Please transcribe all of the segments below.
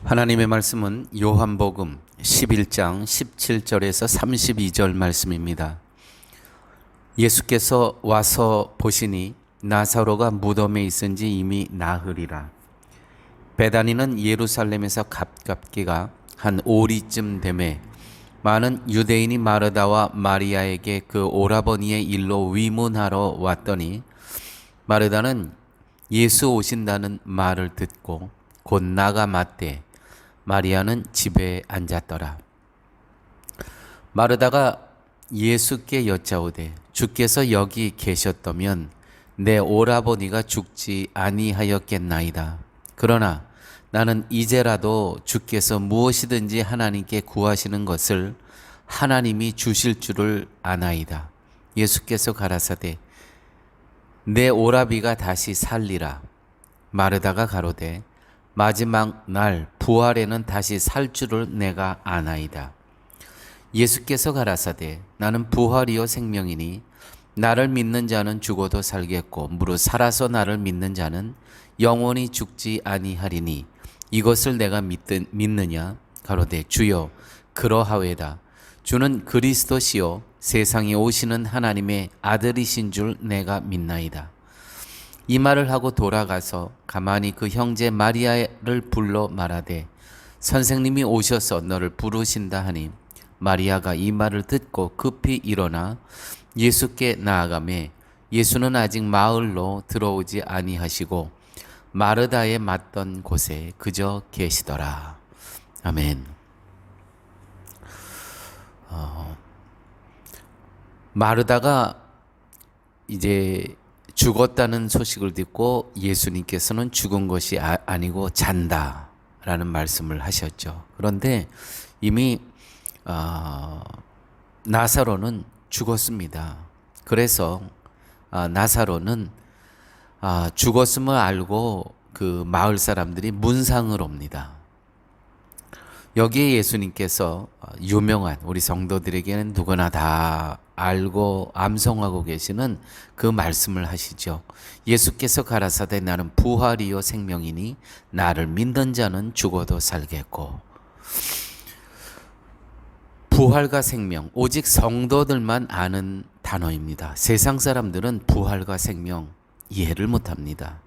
하나님의 말씀은 요한복음 11장 17절에서 32절 말씀입니다. 예수께서 와서 보시니 나사로가 무덤에 있은지 이미 나흘이라. 베다니는 예루살렘에서 가깝기가 한 오리쯤 되매 많은 유대인이 마르다와 마리아에게 그 오라버니의 일로 위문하러 왔더니 마르다는 예수 오신다는 말을 듣고 곧 나가 맞되 마리아는 집에 앉았더라. 마르다가 예수께 여짜오되 주께서 여기 계셨다면 내 오라버니가 죽지 아니하였겠나이다. 그러나 나는 이제라도 주께서 무엇이든지 하나님께 구하시는 것을 하나님이 주실 줄을 아나이다. 예수께서 가라사대 내 오라비가 다시 살리라. 마르다가 가로되 마지막 날 부활에는 다시 살 줄을 내가 아나이다. 예수께서 가라사대 나는 부활이요 생명이니 나를 믿는 자는 죽어도 살겠고 무릇 살아서 나를 믿는 자는 영원히 죽지 아니하리니 이것을 내가 믿느냐? 가로되 주여 그러하외다. 주는 그리스도시요 세상에 오시는 하나님의 아들이신 줄 내가 믿나이다. 이 말을 하고 돌아가서 가만히 그 형제 마리아를 불러 말하되 선생님이 오셔서 너를 부르신다 하니 마리아가 이 말을 듣고 급히 일어나 예수께 나아가매 예수는 아직 마을로 들어오지 아니하시고 마르다에 맞던 곳에 그저 계시더라. 아멘. 마르다가 이제 죽었다는 소식을 듣고 예수님께서는 죽은 것이 아니고 잔다라는 말씀을 하셨죠. 그런데 이미 나사로는 죽었습니다. 그래서 나사로는 죽었음을 알고 그 마을 사람들이 문상을 옵니다. 여기에 예수님께서 유명한 우리 성도들에게는 누구나 다 알고 암송하고 계시는 그 말씀을 하시죠. 예수께서 가라사대 나는 부활이요 생명이니 나를 믿는 자는 죽어도 살겠고. 부활과 생명 오직 성도들만 아는 단어입니다. 세상 사람들은 부활과 생명 이해를 못합니다.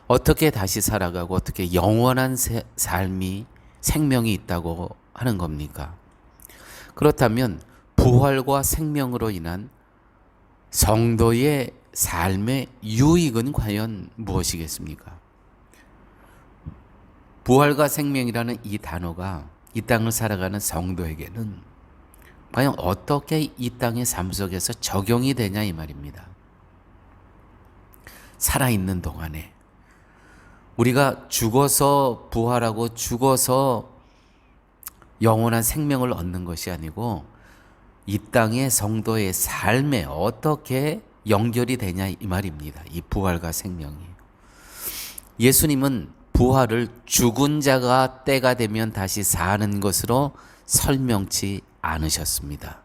어떻게 다시 살아가고 어떻게 영원한 삶이 생명이 있다고 하는 겁니까? 그렇다면 부활과 생명으로 인한 성도의 삶의 유익은 과연 무엇이겠습니까? 부활과 생명이라는 이 단어가 이 땅을 살아가는 성도에게는 과연 어떻게 이 땅의 삶 속에서 적용이 되냐 이 말입니다. 살아있는 동안에 우리가 죽어서 부활하고 죽어서 영원한 생명을 얻는 것이 아니고 이 땅의 성도의 삶에 어떻게 연결이 되냐 이 말입니다. 이 부활과 생명이. 예수님은 부활을 죽은 자가 때가 되면 다시 사는 것으로 설명치 않으셨습니다.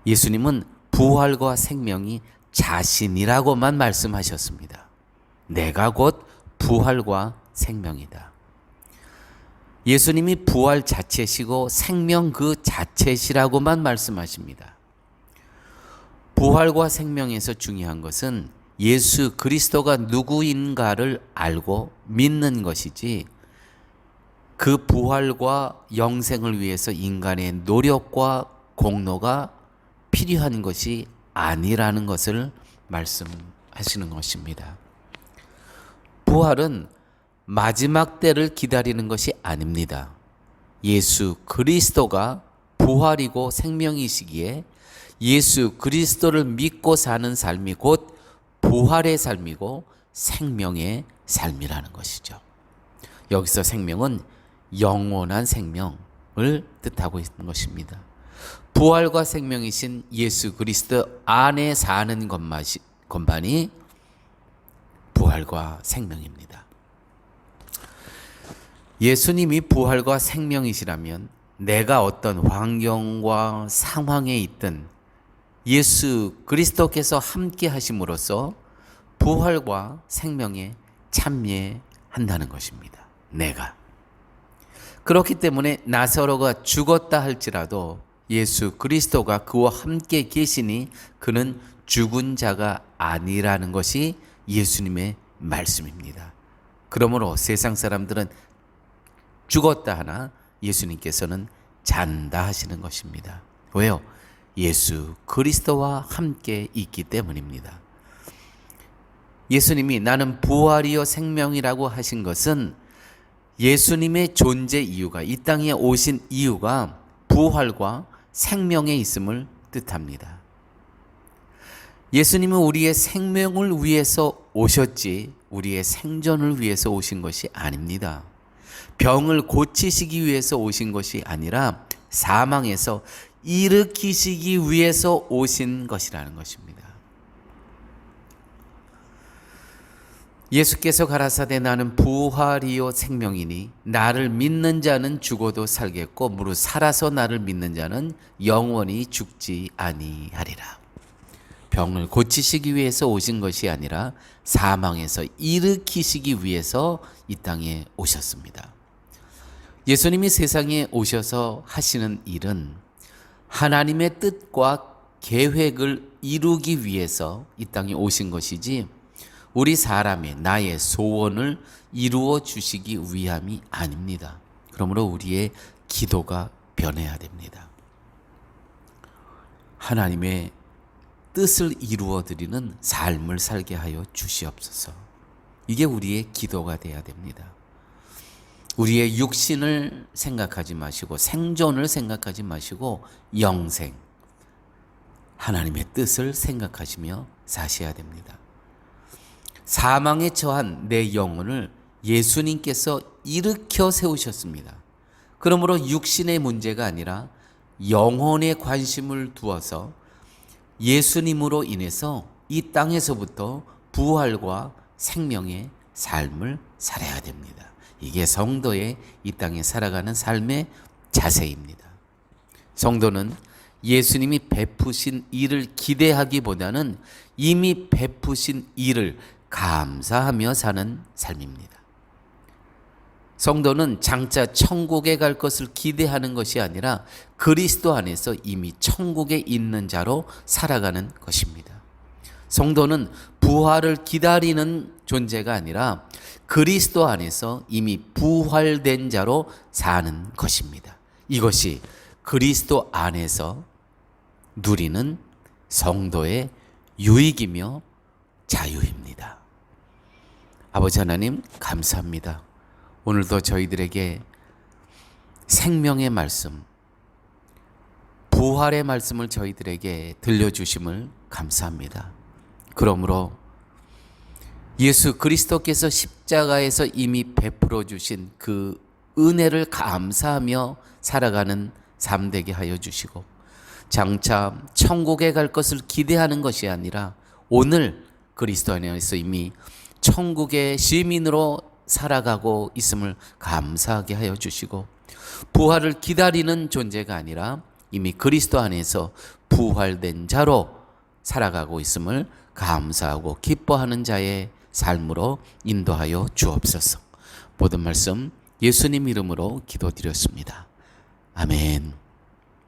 예수님은 부활과 생명이 자신이라고만 말씀하셨습니다. 내가 곧 부활과 생명이다. 예수님이 부활 자체시고 생명 그 자체시라고만 말씀하십니다. 부활과 생명에서 중요한 것은 예수 그리스도가 누구인가를 알고 믿는 것이지 그 부활과 영생을 위해서 인간의 노력과 공로가 필요한 것이 아니라는 것을 말씀하시는 것입니다. 부활은 마지막 때를 기다리는 것이 아닙니다. 예수 그리스도가 부활이고 생명이시기에 예수 그리스도를 믿고 사는 삶이 곧 부활의 삶이고 생명의 삶이라는 것이죠. 여기서 생명은 영원한 생명을 뜻하고 있는 것입니다. 부활과 생명이신 예수 그리스도 안에 사는 것만이 부활과 생명입니다. 예수님이 부활과 생명이시라면 내가 어떤 환경과 상황에 있든 예수 그리스도께서 함께 하심으로써 부활과 생명에 참여한다는 것입니다. 내가. 그렇기 때문에 나사로가 죽었다 할지라도 예수 그리스도가 그와 함께 계시니 그는 죽은 자가 아니라는 것이 예수님의 말씀입니다. 그러므로 세상 사람들은 죽었다 하나 예수님께서는 잔다 하시는 것입니다. 왜요? 예수 그리스도와 함께 있기 때문입니다. 예수님이 나는 부활이요 생명이라고 하신 것은 예수님의 존재 이유가, 이 땅에 오신 이유가 부활과 생명에 있음을 뜻합니다. 예수님은 우리의 생명을 위해서 오셨지 우리의 생존을 위해서 오신 것이 아닙니다. 병을 고치시기 위해서 오신 것이 아니라 사망에서 일으키시기 위해서 오신 것이라는 것입니다. 예수께서 가라사대 나는 부활이요 생명이니 나를 믿는 자는 죽어도 살겠고 무릇 살아서 나를 믿는 자는 영원히 죽지 아니하리라. 병을 고치시기 위해서 오신 것이 아니라 사망에서 일으키시기 위해서 이 땅에 오셨습니다. 예수님이 세상에 오셔서 하시는 일은 하나님의 뜻과 계획을 이루기 위해서 이 땅에 오신 것이지 우리 사람의 나의 소원을 이루어 주시기 위함이 아닙니다. 그러므로 우리의 기도가 변해야 됩니다. 하나님의 뜻을 이루어 드리는 삶을 살게 하여 주시옵소서. 이게 우리의 기도가 돼야 됩니다. 우리의 육신을 생각하지 마시고 생존을 생각하지 마시고 영생, 하나님의 뜻을 생각하시며 사셔야 됩니다. 사망에 처한 내 영혼을 예수님께서 일으켜 세우셨습니다. 그러므로 육신의 문제가 아니라 영혼에 관심을 두어서 예수님으로 인해서 이 땅에서부터 부활과 생명의 삶을 살아야 됩니다. 이게 성도의 이 땅에 살아가는 삶의 자세입니다. 성도는 예수님이 베푸신 일을 기대하기보다는 이미 베푸신 일을 감사하며 사는 삶입니다. 성도는 장차 천국에 갈 것을 기대하는 것이 아니라 그리스도 안에서 이미 천국에 있는 자로 살아가는 것입니다. 성도는 부활을 기다리는 존재가 아니라 그리스도 안에서 이미 부활된 자로 사는 것입니다. 이것이 그리스도 안에서 누리는 성도의 유익이며 자유입니다. 아버지 하나님 감사합니다. 오늘도 저희들에게 생명의 말씀, 부활의 말씀을 저희들에게 들려주심을 감사합니다. 그러므로 예수 그리스도께서 십자가에서 이미 베풀어 주신 그 은혜를 감사하며 살아가는 삶 되게 하여 주시고 장차 천국에 갈 것을 기대하는 것이 아니라 오늘 그리스도 안에서 이미 천국의 시민으로 살아가고 있음을 감사하게 하여 주시고 부활을 기다리는 존재가 아니라 이미 그리스도 안에서 부활된 자로 살아가고 있음을 감사하고 기뻐하는 자의 삶으로 인도하여 주옵소서. 모든 말씀 예수님 이름으로 기도드렸습니다. 아멘.